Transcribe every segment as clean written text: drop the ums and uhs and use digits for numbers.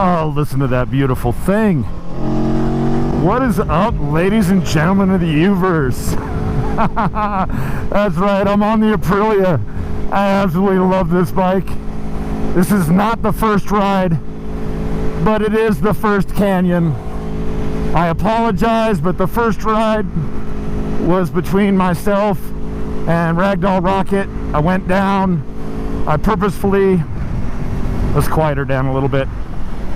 Oh, listen to that beautiful thing. What is up, ladies and gentlemen of the universe? That's right, I'm on the Aprilia. I absolutely love this bike. This is not the first ride, but it is the first canyon. I apologize, but the first ride was between myself and Ragdoll Rocket. I went down. I purposefully, let's quiet her down a little bit.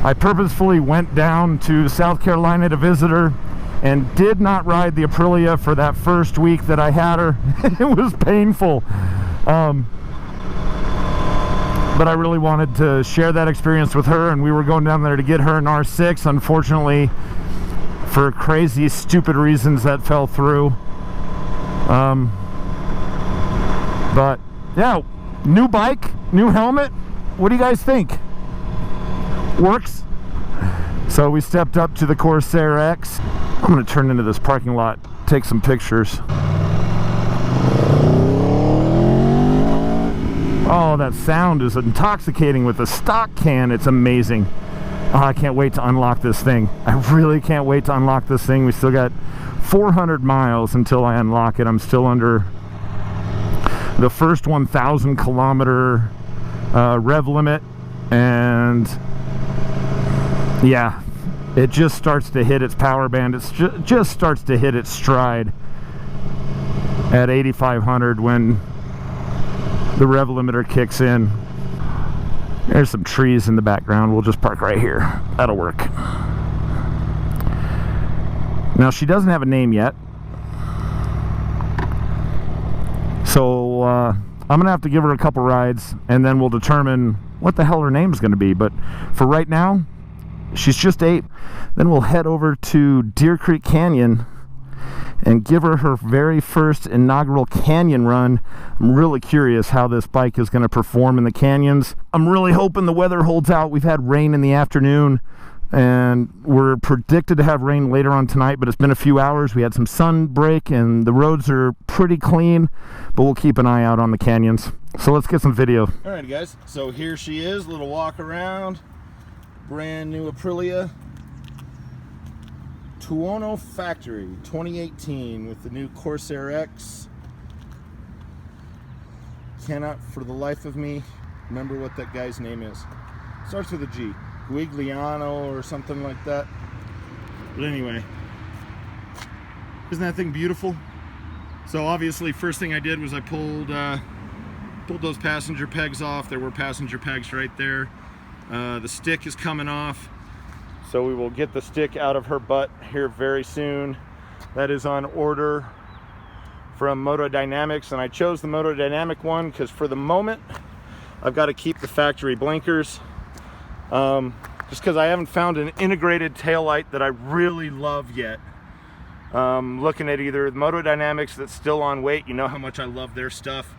I purposefully went down to South Carolina to visit her and did not ride the Aprilia for that first week that I had her. It was painful. But I really wanted to share that experience with her, and we were going down there to get her an R6. Unfortunately, for crazy, stupid reasons, that fell through. But yeah, new bike, new helmet. What do you guys think? Works? So we stepped up to the Corsair X. I'm going to turn into this parking lot, take some pictures. Oh, that sound is intoxicating with the stock can. It's amazing. Oh, I can't wait to unlock this thing. I really can't wait to unlock this thing. We still got 400 miles until I unlock it. I'm still under the first 1,000 kilometer rev limit, and yeah, it just starts to hit its power band. It just starts to hit its stride at 8,500 when the rev limiter kicks in. There's some trees in the background. We'll just park right here. That'll work. Now, she doesn't have a name yet, so I'm gonna have to give her a couple rides, and then we'll determine what the hell her name's gonna be. But for right now, she's just 8. Then we'll head over to Deer Creek Canyon and give her her very first inaugural canyon run. I'm really curious how this bike is going to perform in the canyons. I'm really hoping the weather holds out. We've had rain in the afternoon, and we're predicted to have rain later on tonight, but it's been a few hours. We had some sun break, and the roads are pretty clean, but we'll keep an eye out on the canyons. So let's get some video. All right, guys, so here she is, little walk around. Brand new Aprilia Tuono Factory 2018 with the new Corsair X. Cannot for the life of me remember what that guy's name is. Starts with a G, Guigliano or something like that. But anyway, isn't that thing beautiful? So obviously, first thing I did was I pulled those passenger pegs off. There were passenger pegs right there. The stick is coming off, so we will get the stick out of her butt here very soon. That is on order from Moto Dynamics, and I chose the Moto Dynamic one because for the moment I've got to keep the factory blinkers, just because I haven't found an integrated taillight that I really love yet. Looking at either the Moto Dynamics that's still on weight, you know how much I love their stuff,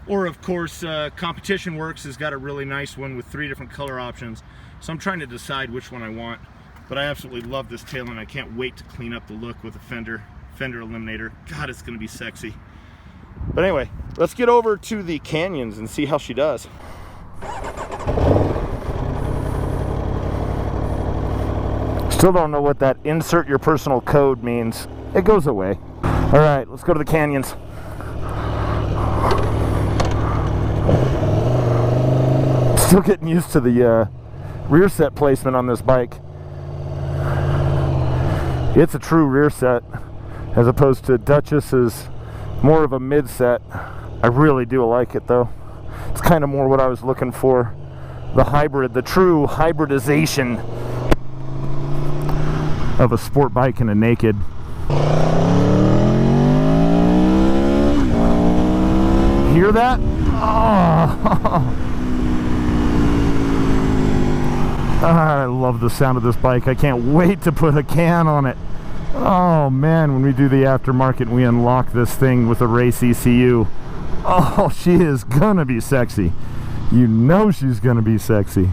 or of course Competition Works has got a really nice one with 3 different color options. So I'm trying to decide which one I want, but I absolutely love this tail, and I can't wait to clean up the look with a fender eliminator. God, it's gonna be sexy. But anyway, let's get over to the canyons and see how she does. Still don't know what that insert your personal code means. It goes away. All right, let's go to the canyons. Still getting used to the rear set placement on this bike. It's a true rear set as opposed to Duchess's more of a mid set. I really do like it though. It's kind of more what I was looking for. The hybrid, the true hybridization of a sport bike and a naked. Hear that? Oh. I love the sound of this bike. I can't wait to put a can on it. Oh man, when we do the aftermarket and we unlock this thing with a race ECU. Oh, she is gonna be sexy. You know she's gonna be sexy.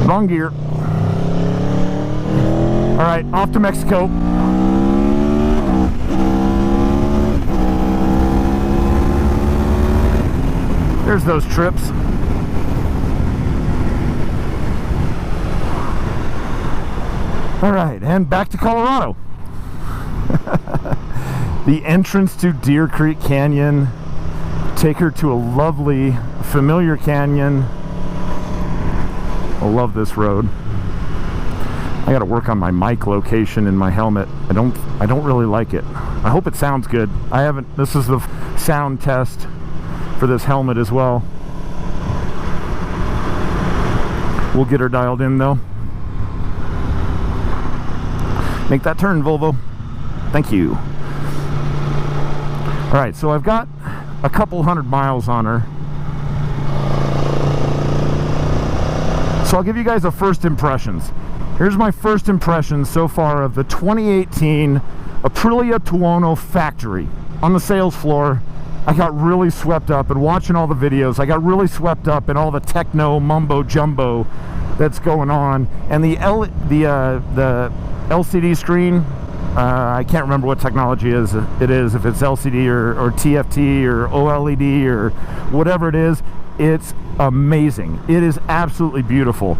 Wrong gear. All right, off to Mexico. There's those trips. All right, and back to Colorado. The entrance to Deer Creek Canyon. Take her to a lovely, familiar canyon. I love this road. I got to work on my mic location in my helmet. I don't really like it. I hope it sounds good. I haven't. This is the sound test for this helmet as well. We'll get her dialed in though. Make that turn, Volvo. Thank you. All right, so I've got a couple 100 miles on her. So I'll give you guys a first impressions. Here's my first impressions so far of the 2018 Aprilia Tuono Factory. On the sales floor, I got really swept up, and watching all the videos, I got really swept up in all the techno mumbo jumbo that's going on. And the LCD screen, I can't remember what technology it is, if it's LCD or TFT or OLED or whatever it is. It's amazing. It is absolutely beautiful.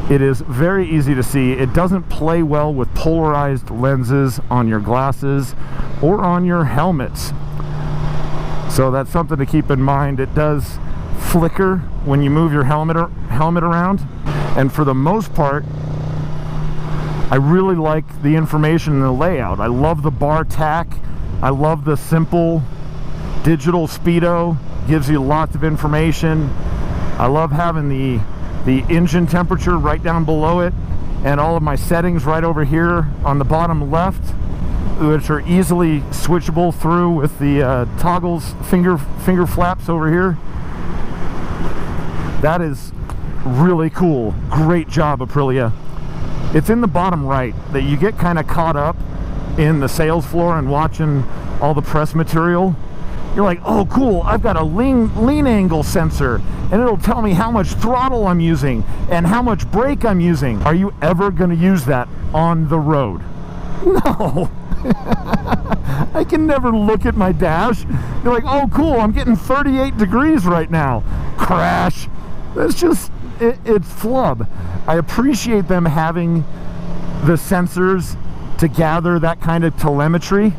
It is very easy to see. It doesn't play well with polarized lenses on your glasses or on your helmets. So that's something to keep in mind. It does flicker when you move your helmet around. And for the most part, I really like the information in the layout. I love the bar tack. I love the simple digital speedo. Gives you lots of information. I love having the engine temperature right down below it, and all of my settings right over here on the bottom left, which are easily switchable through with the toggles, finger flaps over here. That is really cool. Great job, Aprilia. It's in the bottom right that you get kind of caught up in the sales floor and watching all the press material. You're like, oh cool, I've got a lean angle sensor, and it'll tell me how much throttle I'm using and how much brake I'm using. Are you ever going to use that on the road? No. I can never look at my dash. You're like, oh cool, I'm getting 38 degrees right now. Crash. That's just, it's flub. I appreciate them having the sensors to gather that kind of telemetry.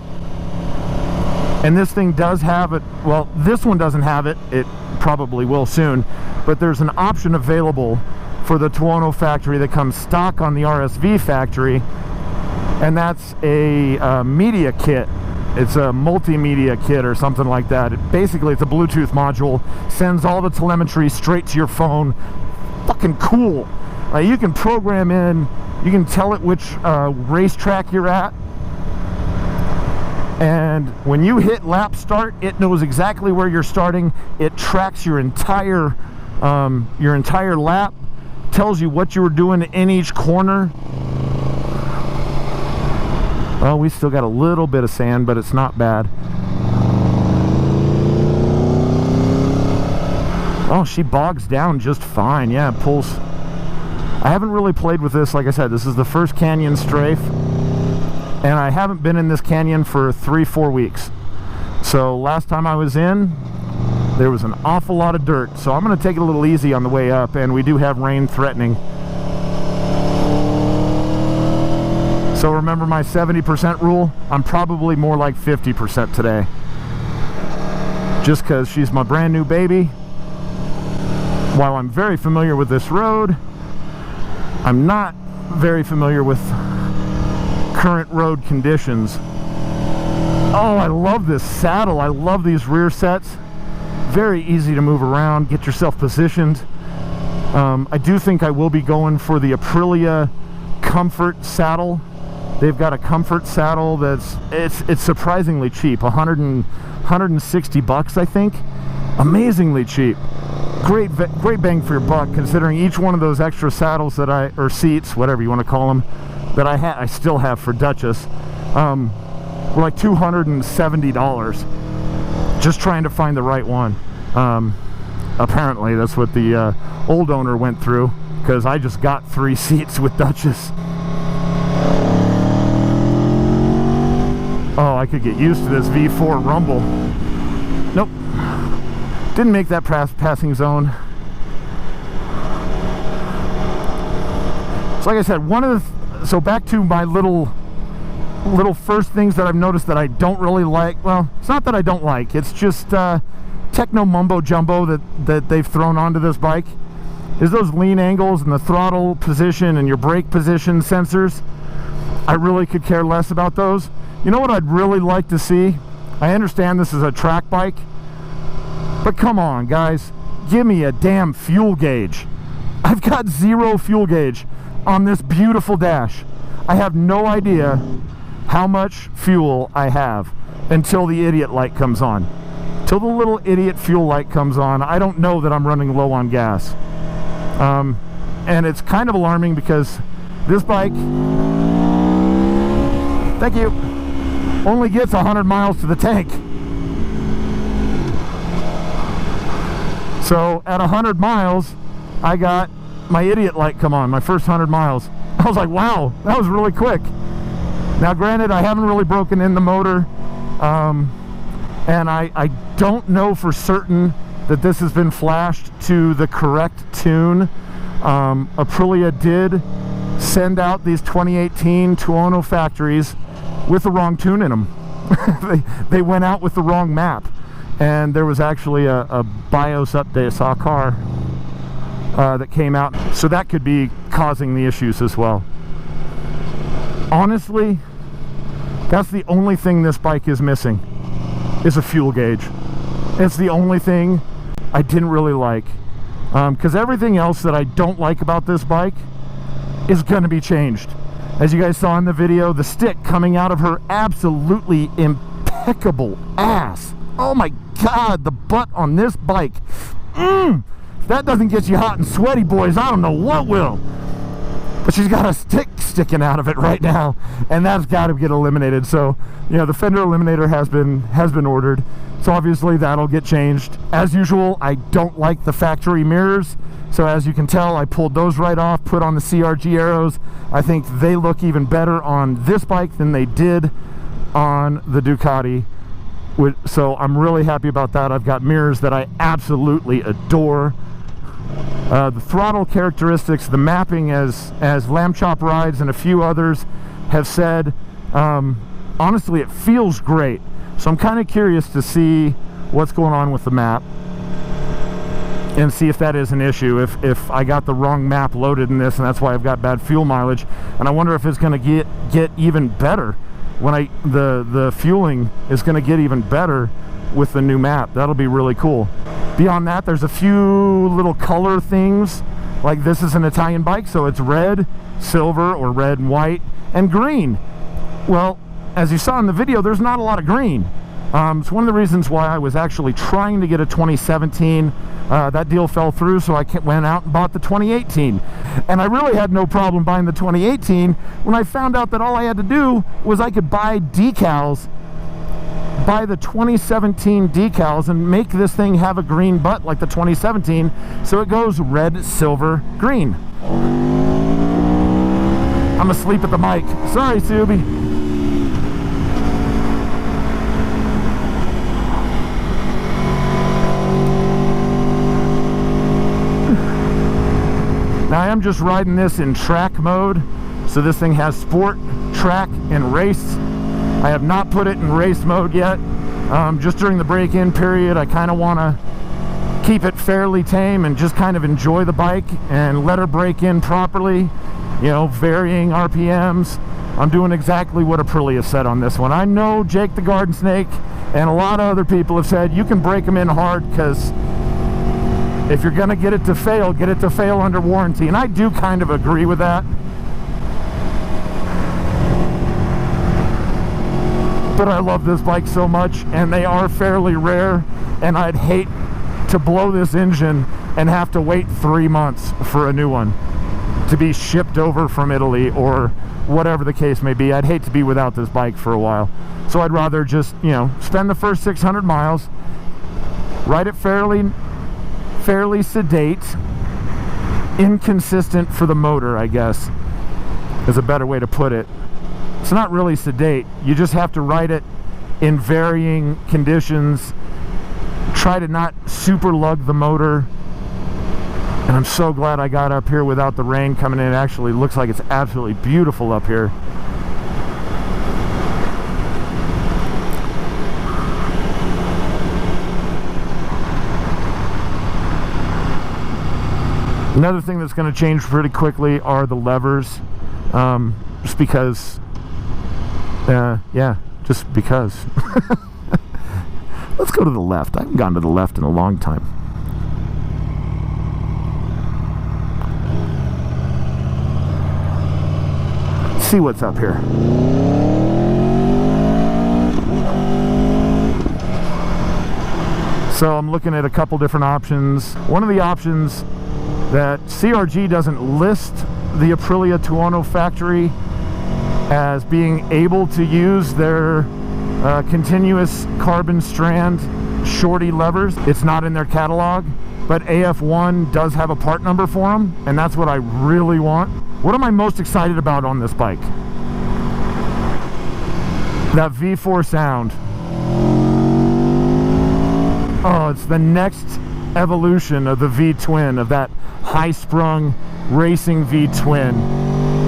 And this thing does have it. Well, this one doesn't have it. It probably will soon. But there's an option available for the Tuono Factory that comes stock on the RSV Factory. And that's a media kit. It's a multimedia kit or something like that. Basically, it's a Bluetooth module. Sends all the telemetry straight to your phone. Fucking cool. You can program in. You can tell it which racetrack you're at. And when you hit lap start, it knows exactly where you're starting. It tracks your entire lap, tells you what you were doing in each corner. Well, we still got a little bit of sand, but it's not bad. Oh, she bogs down just fine. Yeah, it pulls. I haven't really played with this. Like I said, this is the first canyon strafe. And I haven't been in this canyon for 3-4 weeks. So last time I was in, there was an awful lot of dirt. So I'm going to take it a little easy on the way up, and we do have rain threatening. So remember my 70% rule? I'm probably more like 50% today. Just because she's my brand new baby. While I'm very familiar with this road, I'm not very familiar with current road conditions. Oh, I love this saddle. I love these rear sets. Very easy to move around, get yourself positioned. I do think I will be going for the Aprilia Comfort saddle. They've got a Comfort saddle that's it's surprisingly cheap, 160 bucks, I think. Amazingly cheap. Great bang for your buck, considering each one of those extra saddles that or seats, whatever you want to call them, that I still have for Duchess, were like $270. Just trying to find the right one. Apparently that's what the old owner went through, because I just got 3 seats with Duchess. Oh, I could get used to this V4 rumble. Nope. Didn't make that passing zone. So like I said, So back to my little first things that I've noticed that I don't really like. Well, it's not that I don't like, it's just techno mumbo jumbo that they've thrown onto this bike is those lean angles and the throttle position and your brake position sensors. I really could care less about those. You know what I'd really like to see? I understand this is a track bike, but come on guys, give me a damn fuel gauge. I've got 0 fuel gauge on this beautiful dash. I have no idea how much fuel I have until the idiot light comes on. Till the little idiot fuel light comes on, I don't know that I'm running low on gas. And it's kind of alarming because this bike, thank you, only gets 100 miles to the tank. So at 100 miles, I got my idiot light come on, my first 100 miles. I was like, wow, that was really quick. Now granted, I haven't really broken in the motor, and I don't know for certain that this has been flashed to the correct tune. Aprilia did send out these 2018 Tuono Factories with the wrong tune in them. they went out with the wrong map, and there was actually a BIOS update. I saw a car that came out, so that could be causing the issues as well. Honestly, that's the only thing this bike is missing, is a fuel gauge. It's the only thing I didn't really like, because everything else that I don't like about this bike is going to be changed. As you guys saw in the video, the stick coming out of her absolutely impeccable ass. Oh my god, the butt on this bike. If that doesn't get you hot and sweaty, boys, I don't know what will. But she's got a stick sticking out of it right now, and that's got to get eliminated. So, you know, the fender eliminator has been ordered. So obviously that'll get changed. As usual, I don't like the factory mirrors. So as you can tell, I pulled those right off, put on the CRG arrows. I think they look even better on this bike than they did on the Ducati. So I'm really happy about that. I've got mirrors that I absolutely adore. The throttle characteristics, the mapping, as Lamb Chop Rides and a few others have said, honestly it feels great. So I'm kind of curious to see what's going on with the map and see if that is an issue, if I got the wrong map loaded in this and that's why I've got bad fuel mileage. And I wonder if it's going to get even better when the fueling is going to get even better with the new map. That'll be really cool. Beyond that, there's a few little color things, like this is an Italian bike, so it's red, silver, or red and white, and green. Well, as you saw in the video, there's not a lot of green. It's one of the reasons why I was actually trying to get a 2017. That deal fell through, so I went out and bought the 2018. And I really had no problem buying the 2018 when I found out that all I had to do was I could buy decals, buy the 2017 decals, and make this thing have a green butt like the 2017, so it goes red, silver, green. I'm asleep at the mic. Sorry, Subi. Now I am just riding this in track mode, so this thing has sport, track, and race. I have not put it in race mode yet. Just during the break-in period, I kind of want to keep it fairly tame and just kind of enjoy the bike and let her break in properly, you know, varying RPMs. I'm doing exactly what Aprilia said on this one. I know Jake the Garden Snake and a lot of other people have said you can break them in hard, because if you're going to get it to fail under warranty. And I do kind of agree with that. But I love this bike so much, and they are fairly rare, and I'd hate to blow this engine and have to wait 3 months for a new one to be shipped over from Italy or whatever the case may be. I'd hate to be without this bike for a while. So I'd rather just, you know, spend the first 600 miles, ride it fairly sedate, inconsistent for the motor, I guess, is a better way to put it. It's not really sedate. You just have to ride it in varying conditions. Try to not super lug the motor. And I'm so glad I got up here without the rain coming in. It actually looks like it's absolutely beautiful up here. Another thing that's going to change pretty quickly are the levers. Just because, yeah, just because. Let's go to the left. I haven't gone to the left in a long time. See what's up here. So I'm looking at a couple different options. One of the options that CRG doesn't list the Aprilia Tuono Factory as being able to use their continuous carbon strand shorty levers. It's not in their catalog, but AF1 does have a part number for them, and that's what I really want. What am I most excited about on this bike? That V4 sound. Oh, it's the next evolution of the V-twin, of that high-sprung racing V-twin.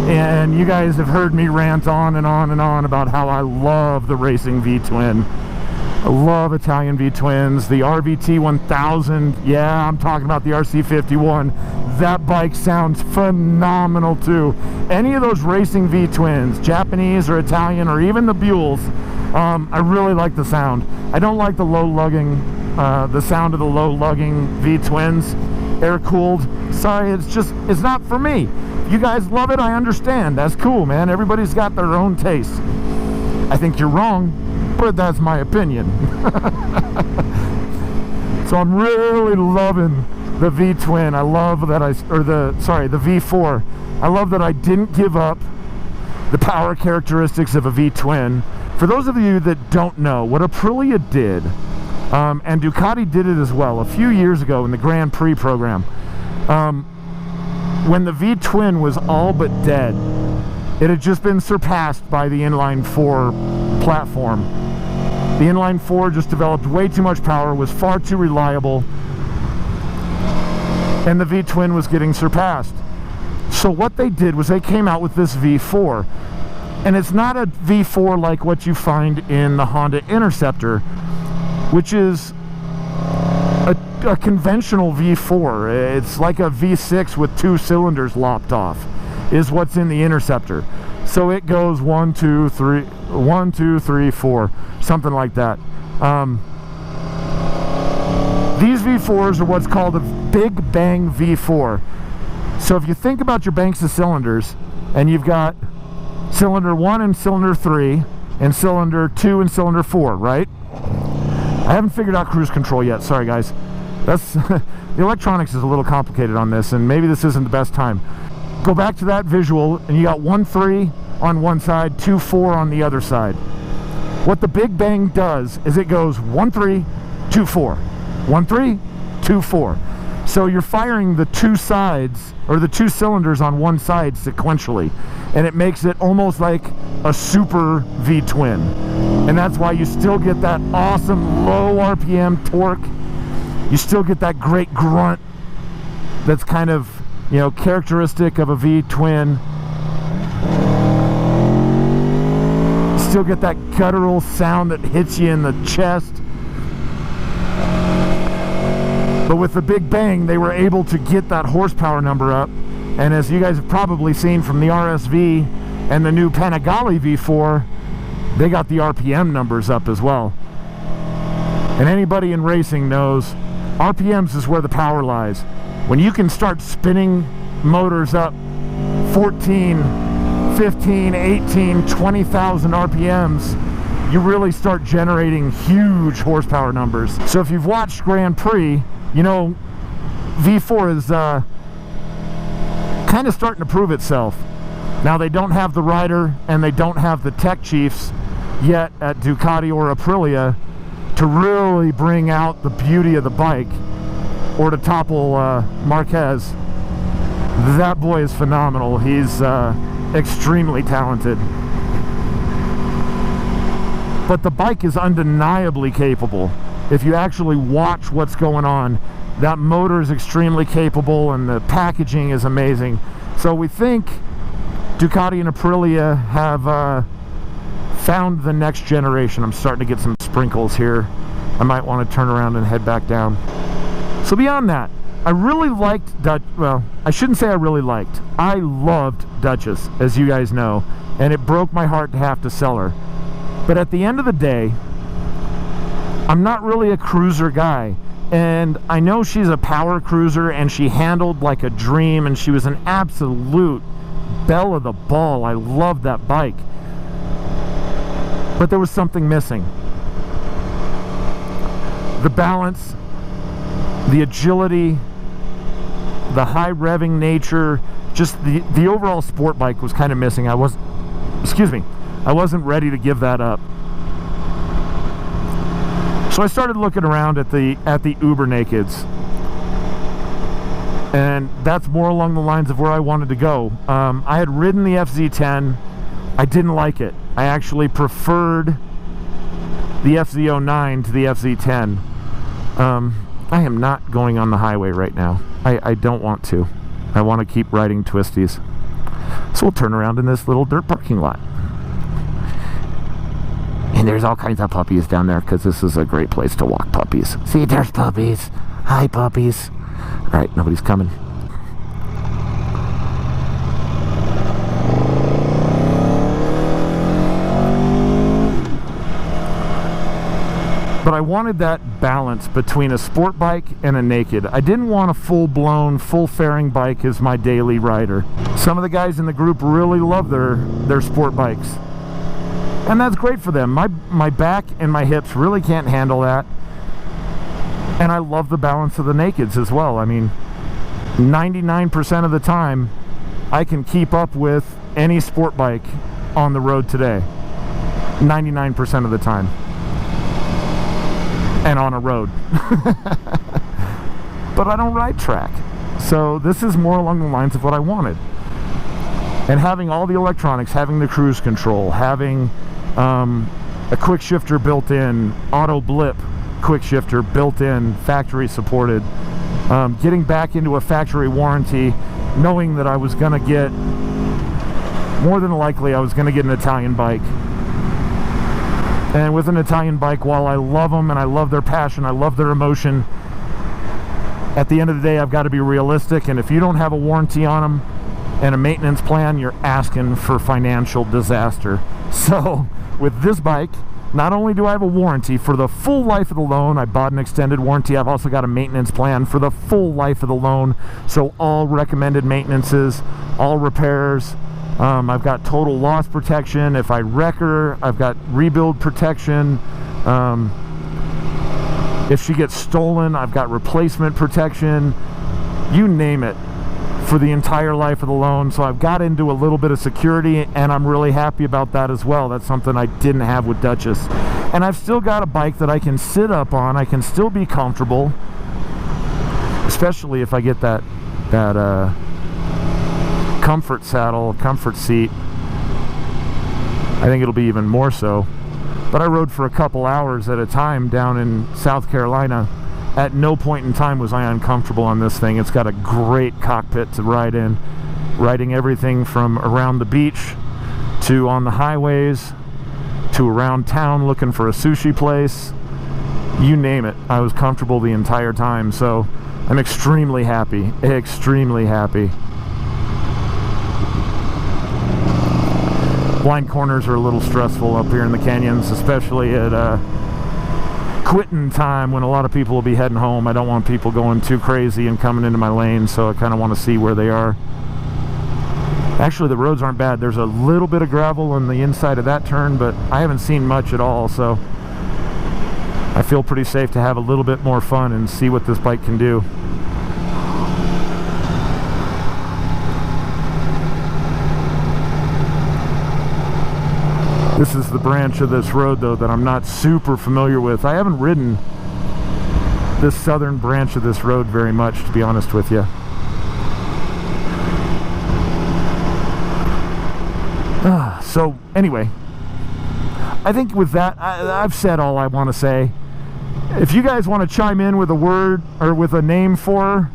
And you guys have heard me rant on and on and on about how I love the racing V-twin. I love Italian V-twins. The RVT 1000, yeah, I'm talking about the RC51. That bike sounds phenomenal too. Any of those racing V-twins, Japanese or Italian or even the Buells, I really like the sound. I don't like the low lugging, the sound of the low lugging V-twins, air-cooled. Sorry, it's not for me. You guys love it, I understand. That's cool, man. Everybody's got their own taste. I think you're wrong, but that's my opinion. So I'm really loving the V-twin. I love that the V4. I love that I didn't give up the power characteristics of a V-twin. For those of you that don't know, what Aprilia did, and Ducati did it as well, a few years ago in the Grand Prix program, when the V-twin was all but dead, it had just been surpassed by the inline 4 platform. The inline 4 just developed way too much power, was far too reliable, and the V-twin was getting surpassed. So what they did was they came out with this V4, and it's not a V4 like what you find in the Honda Interceptor, which is a conventional V4. It's like a V6 with 2 cylinders lopped off, is what's in the Interceptor. So it goes 1, 2, 3, 1, 2, 3, 4, something like that. These V4s are what's called a Big Bang V4. So if you think about your banks of cylinders, and you've got cylinder 1 and cylinder 3, and cylinder 2 and cylinder 4, right? I haven't figured out cruise control yet, sorry guys. That's the electronics is a little complicated on this, and maybe this isn't the best time. Go back to that visual, and you got 1, 3 on one side, 2, 4 on the other side. What the Big Bang does is it goes 1, 3, 2, 4. 1, 3, 2, 4. So you're firing the 2 sides, or the 2 cylinders on one side sequentially, and it makes it almost like a super V-twin. And that's why you still get that awesome low RPM torque. You still get that great grunt that's kind of, you know, characteristic of a V-twin. Still get that guttural sound that hits you in the chest. But with the Big Bang, they were able to get that horsepower number up. And as you guys have probably seen from the RSV and the new Panigale V4, they got the RPM numbers up as well. And anybody in racing knows RPMs is where the power lies. When you can start spinning motors up 14, 15, 18, 20,000 RPMs, you really start generating huge horsepower numbers. So if you've watched Grand Prix, you know V4 is kind of starting to prove itself. Now they don't have the rider and they don't have the tech chiefs yet at Ducati or Aprilia to really bring out the beauty of the bike, or to topple Marquez. That boy is phenomenal. He's extremely talented. But the bike is undeniably capable. if you actually watch what's going on, that motor is extremely capable and the packaging is amazing. So we think Ducati and Aprilia have found the next generation. I'm starting to get some sprinkles here. I might want to turn around and head back down. So beyond that, I really liked well, I shouldn't say I really liked. I loved Duchess, as you guys know, and it broke my heart to have to sell her. But at the end of the day, I'm not really a cruiser guy. And I know she's a power cruiser, and she handled like a dream, and she was an absolute belle of the ball. I loved that bike. But there was something missing. The balance, the agility, the high revving nature, just the overall sport bike was kind of missing. I wasn't ready to give that up. So I started looking around at the Uber Nakeds, and that's more along the lines of where I wanted to go. I had ridden the FZ10. I didn't like it. I actually preferred the FZ09 to the FZ10. I am not going on the highway right now. I don't want to. I want to keep riding twisties. So we'll turn around in this little dirt parking lot. And there's all kinds of puppies down there because this is a great place to walk puppies. See, there's puppies. Hi, puppies. All right, nobody's coming. But I wanted that balance between a sport bike and a naked. I didn't want a full-blown, full-fairing bike as my daily rider. Some of the guys in the group really love their sport bikes. And that's great for them. My back and my hips really can't handle that. And I love the balance of the nakeds as well. I mean, 99% of the time, I can keep up with any sport bike on the road today. 99% of the time. And on a road. But I don't ride track. So this is more along the lines of what I wanted. And having all the electronics, having the cruise control, having a quick shifter built in, auto blip quick shifter built in, factory supported, getting back into a factory warranty, knowing that I was going to get, more than likely I was going to get an Italian bike. And with an Italian bike, while I love them and I love their passion, I love their emotion, at the end of the day I've got to be realistic, and if you don't have a warranty on them and a maintenance plan, you're asking for financial disaster. So with this bike, not only do I have a warranty for the full life of the loan, I bought an extended warranty, I've also got a maintenance plan for the full life of the loan. So all recommended maintenances, all repairs, I've got total loss protection. If I wreck her, I've got rebuild protection. If she gets stolen, I've got replacement protection. You name it, for the entire life of the loan. So I've got into a little bit of security, and I'm really happy about that as well. That's something I didn't have with Duchess. And I've still got a bike that I can sit up on. I can still be comfortable, especially if I get that comfort saddle, comfort seat. I think it'll be even more so. But I rode for a couple hours at a time down in South Carolina. At no point in time was I uncomfortable on this thing. It's got a great cockpit to ride in, riding everything from around the beach to on the highways to around town looking for a sushi place. You name it, I was comfortable the entire time. So I'm extremely happy, extremely happy. Blind corners are a little stressful up here in the canyons, especially at quitting time when a lot of people will be heading home. I don't want people going too crazy and coming into my lane, so I kind of want to see where they are. Actually, the roads aren't bad. There's a little bit of gravel on the inside of that turn, but I haven't seen much at all, so I feel pretty safe to have a little bit more fun and see what this bike can do. This is the branch of this road, though, that I'm not super familiar with. I haven't ridden this southern branch of this road very much, to be honest with you. So, anyway, I think with that, I've said all I want to say. If you guys want to chime in with a word or with a name for her,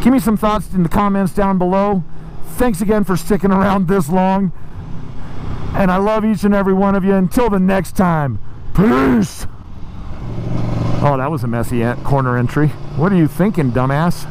give me some thoughts in the comments down below. Thanks again for sticking around this long. And I love each and every one of you. Until the next time, peace! Oh, that was a messy corner entry. What are you thinking, dumbass?